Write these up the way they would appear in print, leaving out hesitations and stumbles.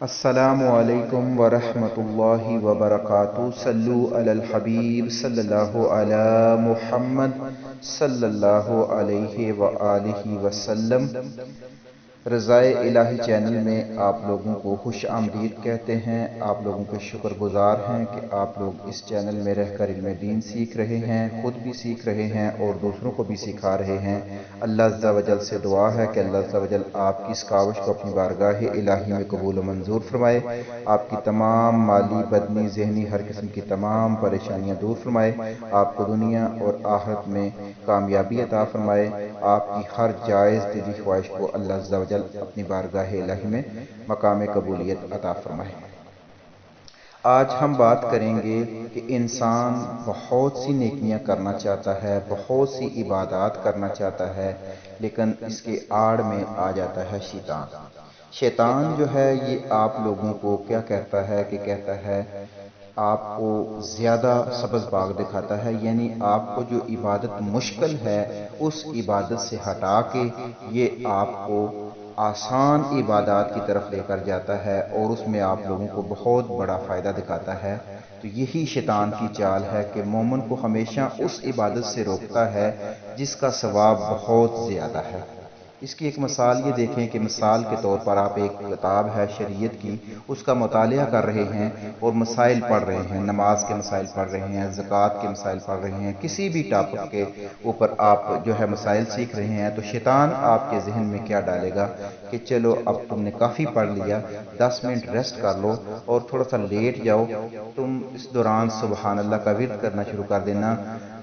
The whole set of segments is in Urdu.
السلام علیکم ورحمۃ اللہ وبرکاتہ۔ صلو علی الحبیب صلی اللہ علی محمد صلی اللہ علیہ وآلہ وسلم۔ رضائے الہی چینل میں آپ لوگوں کو خوش آمدید کہتے ہیں۔ آپ لوگوں کے شکر گزار ہیں کہ آپ لوگ اس چینل میں رہ کر علم دین سیکھ رہے ہیں، خود بھی سیکھ رہے ہیں اور دوسروں کو بھی سکھا رہے ہیں۔ اللہ عز و جل سے دعا ہے کہ اللہ عز و جل آپ کی اس کاوش کو اپنی بارگاہ الہی میں قبول و منظور فرمائے، آپ کی تمام مالی، بدنی، ذہنی ہر قسم کی تمام پریشانیاں دور فرمائے، آپ کو دنیا اور آخرت میں کامیابی عطا فرمائے، آپ کی ہر جائز دلی خواہش کو اللہ عز و جل اپنی بارگاہ الہی میں مقام قبولیت عطا فرمائے۔ آج ہم بات کریں گے کہ انسان بہت سی نیکیاں کرنا چاہتا ہے، بہت سی عبادات کرنا چاہتا ہے، لیکن اس کے آڑ میں آ جاتا ہے شیطان۔ شیطان جو ہے یہ آپ لوگوں کو کیا کہتا ہے کہ کہتا ہے آپ کو زیادہ سبز باغ دکھاتا ہے، یعنی آپ کو جو عبادت مشکل ہے اس عبادت سے ہٹا کے یہ آپ کو آسان عبادات کی طرف لے کر جاتا ہے اور اس میں آپ لوگوں کو بہت بڑا فائدہ دکھاتا ہے۔ تو یہی شیطان کی چال ہے کہ مومن کو ہمیشہ اس عبادت سے روکتا ہے جس کا ثواب بہت زیادہ ہے۔ اس کی ایک مثال یہ دیکھیں کہ مثال کے طور پر آپ ایک کتاب ہے شریعت کی، اس کا مطالعہ کر رہے ہیں اور مسائل پڑھ رہے ہیں، نماز کے مسائل پڑھ رہے ہیں، زکوٰۃ کے مسائل پڑھ رہے ہیں، کسی بھی ٹاپک کے اوپر آپ جو ہے مسائل سیکھ رہے ہیں، تو شیطان آپ کے ذہن میں کیا ڈالے گا کہ چلو اب تم نے کافی پڑھ لیا، 10 منٹ ریسٹ کر لو اور تھوڑا سا لیٹ جاؤ، تم اس دوران سبحان اللہ کا ورد کرنا شروع کر دینا،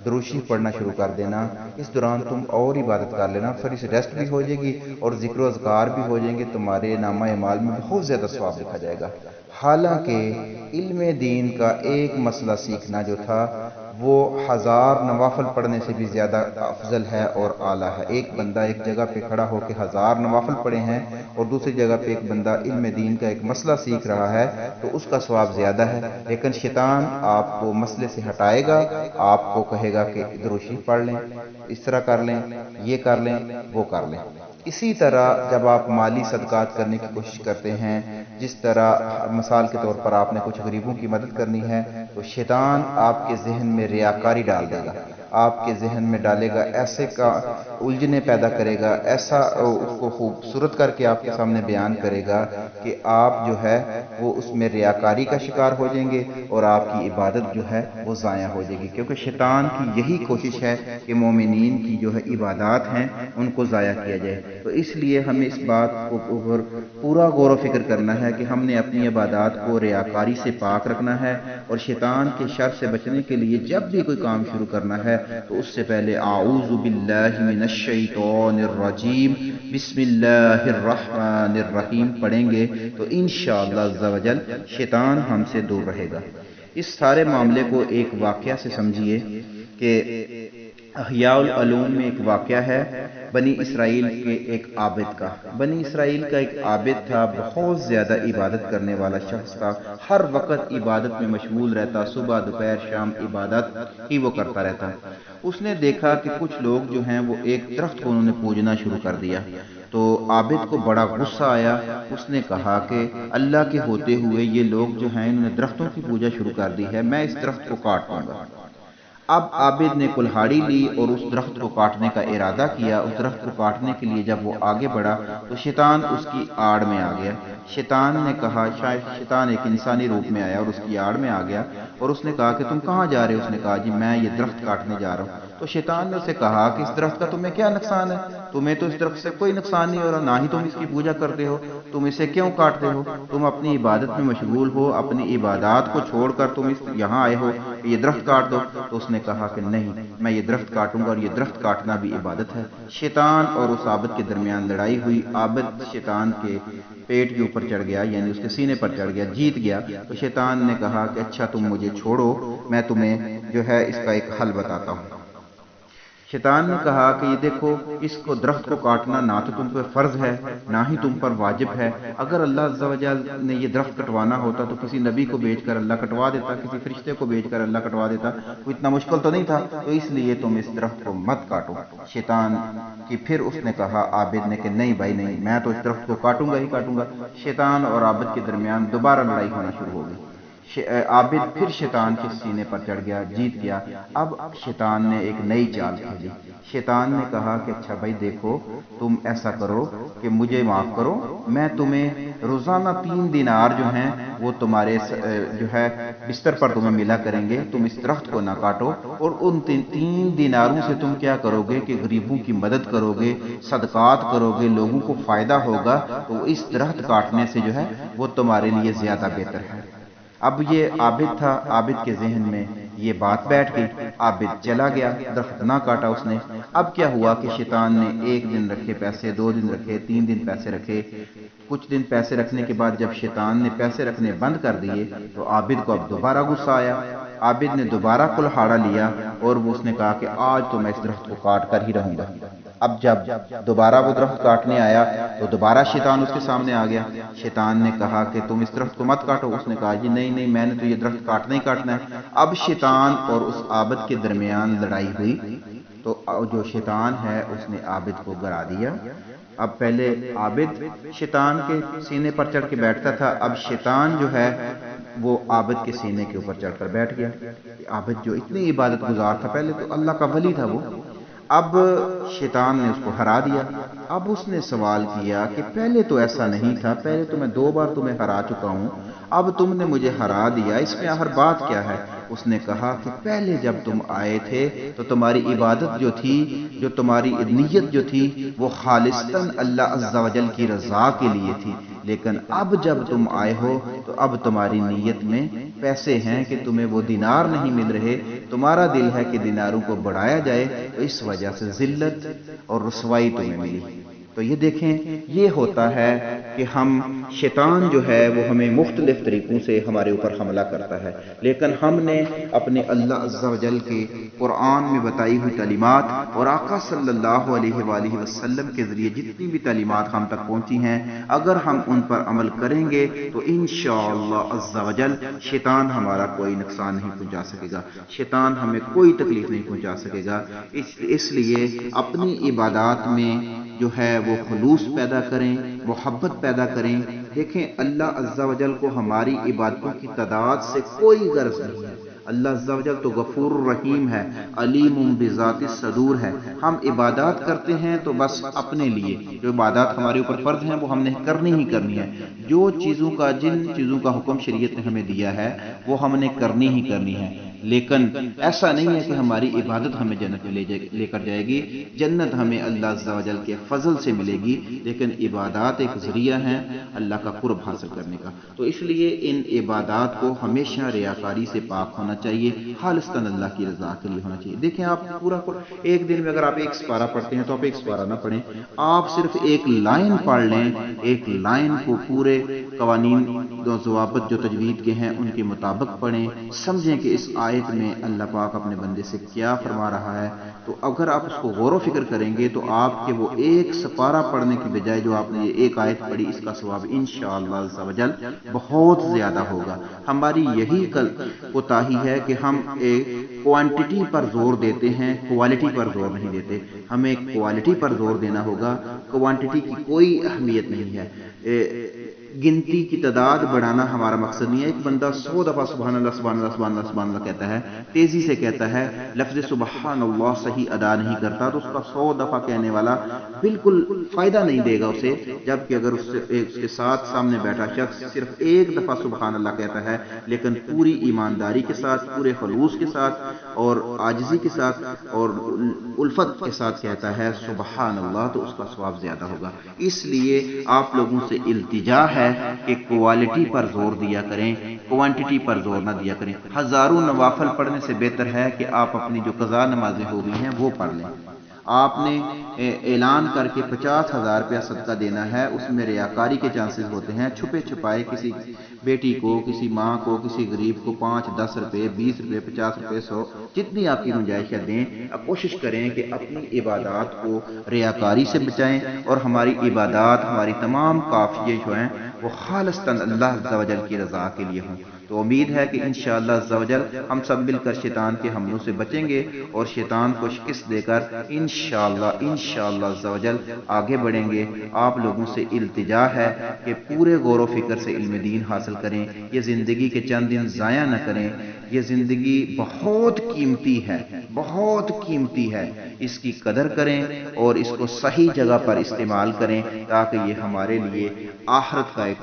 درود شریف پڑھنا شروع کر دینا، اس دوران تم اور عبادت کر لینا، پھر اس ریسٹ بھی ہو جائے گی اور ذکر و اذکار بھی ہو جائیں گے، تمہارے نامہ اعمال میں بہت زیادہ ثواب لکھا جائے گا۔ حالانکہ علم دین کا ایک مسئلہ سیکھنا جو تھا وہ 1000 نوافل پڑھنے سے بھی زیادہ افضل ہے اور اعلیٰ ہے۔ ایک بندہ ایک جگہ پہ کھڑا ہو کے 1000 نوافل پڑھے ہیں اور دوسری جگہ پہ ایک بندہ علم دین کا ایک مسئلہ سیکھ رہا ہے تو اس کا ثواب زیادہ ہے، لیکن شیطان آپ کو مسئلے سے ہٹائے گا، آپ کو کہے گا کہ درود شریف پڑھ لیں، اس طرح کر لیں، یہ کر لیں، وہ کر لیں۔ اسی طرح جب آپ مالی صدقات کرنے کی کوشش کرتے ہیں، جس طرح مثال کے طور پر آپ نے کچھ غریبوں کی مدد کرنی ہے تو شیطان آپ کے ذہن میں ریاکاری ڈال دے گا، آپ کے ذہن میں ڈالے گا، ایسے کا الجھنے پیدا کرے گا، ایسا اس کو خوبصورت کر کے آپ کے سامنے بیان کرے گا کہ آپ جو ہے وہ اس میں ریاکاری کا شکار ہو جائیں گے اور آپ کی عبادت جو ہے وہ ضائع ہو جائے گی، کیونکہ شیطان کی یہی کوشش ہے کہ مومنین کی جو ہے عبادات ہیں ان کو ضائع کیا جائے۔ تو اس لیے ہمیں اس بات کو اوپر پورا غور و فکر کرنا ہے کہ ہم نے اپنی عبادات کو ریاکاری سے پاک رکھنا ہے اور شیطان کے شر سے بچنے کے لیے جب بھی کوئی کام شروع کرنا ہے تو اس سے پہلے اعوذ باللہ من الشیطان الرجیم بسم اللہ الرحمن الرحیم پڑھیں گے تو انشاءاللہ عز و جل شیطان ہم سے دور رہے گا۔ اس سارے معاملے کو ایک واقعہ سے سمجھیے کہ احیاء العلوم میں ایک واقعہ ہے بنی اسرائیل کے ایک عابد کا۔ بنی اسرائیل کا ایک عابد تھا، بہت زیادہ عبادت کرنے والا شخص تھا، ہر وقت عبادت میں مشغول رہتا، صبح دوپہر شام عبادت ہی وہ کرتا رہتا۔ اس نے دیکھا کہ کچھ لوگ جو ہیں وہ ایک درخت کو انہوں نے پوجنا شروع کر دیا، تو عابد کو بڑا غصہ آیا۔ اس نے کہا کہ اللہ کے ہوتے ہوئے یہ لوگ جو ہیں انہوں نے درختوں کی پوجا شروع کر دی ہے، میں اس درخت کو کاٹ دوں گا۔ اب عابد نے کلہاڑی لی اور اس درخت کو کاٹنے کا ارادہ کیا۔ اس درخت کو کاٹنے کے لیے جب وہ آگے بڑھا تو شیطان اس کی آڑ میں آ گیا۔ شیطان نے کہا، شاید شیطان ایک انسانی روپ میں آیا اور اس کی آڑ میں آ گیا اور اس نے کہا کہ تم کہاں جا رہے ہو؟ اس نے کہا جی میں یہ درخت کاٹنے جا رہا ہوں۔ تو شیطان نے اسے کہا کہ اس درخت کا تمہیں کیا نقصان ہے؟ تمہیں تو اس درخت سے کوئی نقصان نہیں ہو رہا، نہ ہی تم اس کی پوجا کرتے ہو، تم اسے کیوں کاٹتے ہو؟ تم اپنی عبادت میں مشغول ہو، اپنی عبادات کو چھوڑ کر تم یہاں آئے ہو کہ یہ درخت کاٹ دو۔ تو اس نے کہا کہ نہیں، میں یہ درخت کاٹوں گا اور یہ درخت کاٹنا بھی عبادت ہے۔ شیطان اور اس عابد کے درمیان لڑائی ہوئی، عابد شیطان کے پیٹ کے اوپر چڑھ گیا، یعنی اس کے سینے پر چڑھ گیا، جیت گیا۔ تو شیطان نے کہا کہ اچھا تم مجھے چھوڑو، میں تمہیں جو ہے اس کا ایک حل بتاتا ہوں۔ شیطان نے کہا کہ یہ دیکھو، اس کو درخت کو کاٹنا نہ تو تم پر فرض ہے نہ ہی تم پر واجب ہے۔ اگر اللہ عز و جل نے یہ درخت کٹوانا ہوتا تو کسی نبی کو بھیج کر اللہ کٹوا دیتا، کسی فرشتے کو بھیج کر اللہ کٹوا دیتا، کوئی اتنا مشکل تو نہیں تھا، تو اس لیے تم اس درخت کو مت کاٹو۔ شیطان کی پھر اس نے کہا عابد نے کہ نہیں بھائی نہیں، میں تو اس درخت کو کاٹوں گا ہی کاٹوں گا۔ شیطان اور عابد کے درمیان دوبارہ لڑائی ہونا شروع ہو گئی۔ عابد پھر شیطان کے سینے پر چڑھ گیا، جیت گیا۔ اب شیطان نے ایک نئی چال کھیلی۔ شیطان نے کہا کہ اچھا بھائی دیکھو، تم ایسا کرو کہ مجھے معاف کرو، میں تمہیں روزانہ 3 دینار جو ہیں وہ تمہارے جو ہے بستر پر تمہیں ملا کریں گے، تم اس درخت کو نہ کاٹو، اور ان 3 دیناروں سے تم کیا کرو گے کہ غریبوں کی مدد کرو گے، صدقات کرو گے، لوگوں کو فائدہ ہوگا، تو اس درخت کاٹنے سے جو ہے وہ تمہارے لیے زیادہ بہتر ہے۔ اب یہ عابد تھا، عابد کے ذہن میں یہ بات بیٹھ گئی، عابد چلا گیا، درخت نہ کاٹا اس نے۔ اب کیا ہوا کہ شیطان نے 1 دن رکھے پیسے، 2 دن رکھے، 3 دن پیسے رکھے۔ کچھ دن پیسے رکھنے کے بعد جب شیطان نے پیسے رکھنے بند کر دیے تو عابد کو اب دوبارہ غصہ آیا۔ عابد نے دوبارہ کلہاڑا لیا اور وہ اس نے کہا کہ آج تو میں اس درخت کو کاٹ کر ہی رہوں گا۔ اب جب دوبارہ وہ درخت کاٹنے آیا تو دوبارہ شیطان اس کے سامنے آ گیا۔ شیطان نے کہا کہ تم اس درخت کو مت کاٹو، اس نے کہا جی نہیں نہیں، میں نے تو یہ درخت کاٹنا ہی کاٹنا ہے۔ اب شیطان اور اس عابد کے درمیان لڑائی ہوئی، تو جو شیطان ہے اس نے عابد کو گرا دیا۔ اب پہلے عابد شیطان کے سینے پر چڑھ کے بیٹھتا تھا، اب شیطان جو ہے وہ عابد کے سینے کے اوپر چڑھ کر بیٹھ گیا۔ عابد جو اتنی عبادت گزار تھا، پہلے تو اللہ کا ولی تھا وہ، اب شیطان نے اس کو ہرا دیا۔ اب اس نے سوال کیا کہ پہلے تو ایسا نہیں تھا، پہلے تو میں 2 بار تمہیں ہرا چکا ہوں، اب تم نے مجھے ہرا دیا، اس میں آخر بات کیا ہے؟ اس نے کہا کہ پہلے جب تم آئے تھے تو تمہاری عبادت جو تھی، جو تمہاری نیت جو تھی، وہ خالصتاً اللہ عز و جل کی رضا کے لیے تھی، لیکن اب جب تم آئے ہو تو اب تمہاری نیت میں پیسے ہیں کہ تمہیں وہ دینار نہیں مل رہے، تمہارا دل ہے کہ دیناروں کو بڑھایا جائے، تو اس وجہ سے ذلت اور رسوائی تمہیں ملی۔ تو یہ دیکھیں، یہ ہوتا ہے کہ ہم شیطان جو ہے وہ ہمیں مختلف طریقوں سے ہمارے اوپر حملہ کرتا ہے، لیکن ہم نے اپنے اللہ عز و جل کے قرآن میں بتائی ہوئی تعلیمات اور آقا صلی اللہ علیہ وآلہ وسلم کے ذریعے جتنی بھی تعلیمات ہم تک پہنچی ہیں، اگر ہم ان پر عمل کریں گے تو انشاءاللہ عز و جل شیطان ہمارا کوئی نقصان نہیں پہنچا سکے گا، شیطان ہمیں کوئی تکلیف نہیں پہنچا سکے گا۔ اس لیے اپنی عبادات میں جو ہے وہ خلوص پیدا کریں، محبت پیدا کریں۔ دیکھیں، اللہ عز و جل کو ہماری عبادتوں کی تعداد سے کوئی غرض نہیں ہے۔ اللہ عز و جل تو غفور الرحیم ہے، علیم بذات الصدور ہے۔ ہم عبادات کرتے ہیں تو بس اپنے لیے، جو عبادات ہمارے اوپر فرض ہیں وہ ہم نے کرنی ہی کرنی ہے، جن چیزوں کا حکم شریعت نے ہمیں دیا ہے وہ ہم نے کرنی ہی کرنی ہے، لیکن ایسا نہیں ہے کہ ہماری عبادت ہمیں جنت میں لے کر جائے گی۔ جنت ہمیں اللہ عز و جل کے فضل سے ملے گی، لیکن عبادات ایک ذریعہ ہیں اللہ کا قرب حاصل کرنے کا۔ تو اس لیے ان عبادات کو ہمیشہ ریاکاری سے پاک ہونا چاہیے، خالصتاً اللہ کی رضا کے لیے ہونا چاہیے۔ دیکھیں، آپ پورا ایک دن میں اگر آپ 1 سپارہ پڑھتے ہیں تو آپ 1 سپارہ نہ پڑھیں، آپ صرف 1 لائن پڑھ لیں، 1 لائن کو پورے قوانین و ضوابط جو تجوید کے ہیں ان کے مطابق پڑھیں، سمجھیں کہ اس آیت میں اللہ پاک اپنے بندے سے کیا فرما رہا ہے۔ تو اگر آپ اس کو غور و فکر کریں گے تو آپ کے وہ 1 سپارہ پڑھنے کی بجائے جو آپ نے یہ 1 آیت پڑھی، اس کا ثواب انشاءاللہ عز و جل بہت زیادہ ہوگا۔ ہماری یہی کوتاہی ہے کہ ہم ایک کوانٹٹی پر زور دیتے ہیں، کوالٹی پر زور نہیں دیتے۔ ہمیں کوالٹی پر زور دینا ہوگا، کوانٹٹی کی کوئی اہمیت نہیں ہے۔ گنتی کی تعداد بڑھانا ہمارا مقصد نہیں ہے۔ ایک بندہ 100 دفعہ سبحان اللہ سبحان اللہ سبحان اللہ سبحان اللہ کہتا ہے، تیزی سے کہتا ہے، لفظ سبحان اللہ صحیح ادا نہیں کرتا، تو اس کا 100 دفعہ کہنے والا بالکل فائدہ نہیں دے گا اسے، جبکہ اگر اس کے ساتھ سامنے بیٹھا شخص صرف 1 دفعہ سبحان اللہ کہتا ہے، لیکن پوری ایمانداری کے ساتھ، پورے خلوص کے ساتھ اور عاجزی کے ساتھ اور الفت کے ساتھ کہتا ہے سبحان اللہ، تو اس کا ثواب زیادہ ہوگا۔ اس لیے آپ لوگوں سے التجا ہے کہ کوالٹی پر زور دیا کریں، کوانٹٹی پر زور نہ دیا کریں۔ ہزاروں نوافل پڑھنے سے بہتر ہے کہ آپ اپنی جو قضا نمازیں ہو گئی ہیں وہ پڑھ لیں۔ آپ نے اعلان کر کے 50,000 روپیہ صدقہ دینا ہے، اس میں ریاکاری کے چانسز ہوتے ہیں، چھپے چھپائے کسی بیٹی کو، کسی ماں کو، کسی غریب کو 5 10 روپے 20 روپے 50 روپے 100 جتنی آپ کی گنجائش ہے دیں۔ کوشش کریں کہ اپنی عبادات کو ریاکاری سے بچائیں اور ہماری عبادات، ہماری تمام قافیے جو ہیں وہ خالصتاً اللہ عز و جل کی رضا کے لیے ہوں۔ تو امید ہے کہ انشاءاللہ عز و جل ہم سب مل کر شیطان کے حملوں سے بچیں گے اور شیطان کو شکست دے کر انشاءاللہ عز و جل آگے بڑھیں گے۔ آپ لوگوں سے التجا ہے کہ پورے غور و فکر سے علم دین حاصل کریں، یہ زندگی کے چند دن ضائع نہ کریں، یہ زندگی بہت قیمتی ہے، بہت قیمتی ہے، اس کی قدر کریں اور اس کو صحیح جگہ پر استعمال کریں تاکہ یہ ہمارے لیے آخرت کا ایک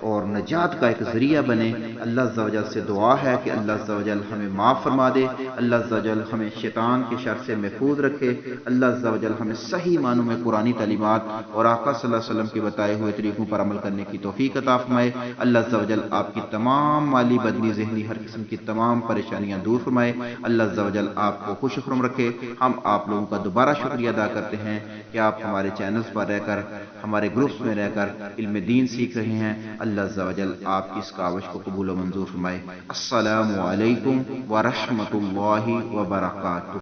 اور نجات کا ایک ذریعہ بنے۔ اللہ عز و جل سے دعا ہے کہ اللہ عز و جل ہمیں معاف فرما دے، اللہ عز و جل ہمیں شیطان کے شر سے محفوظ رکھے، اللہ عز و جل ہمیں صحیح معنوں میں قرآنی تعلیمات اور آقا صلی اللہ علیہ وسلم کے بتائے ہوئے طریقوں پر عمل کرنے کی توفیق عطا فرمائے، اللہ عز و جل آپ کی تمام مالی بدنی ذہنی ہر قسم کی تمام پریشانیاں دور فرمائے، اللہ عز و جل آپ کو خوش خرم رکھے۔ ہم آپ لوگوں کا دوبارہ شکریہ ادا کرتے ہیں کہ آپ ہمارے چینلز پر رہ کر، ہمارے گروپس میں رہ کر علم دین سیکھ رہے ہیں، اللہ عز و جل آپ کی اس کاوش کو قبول و منظور فرمائے۔ السلام علیکم ورحمۃ اللہ وبرکاتہ۔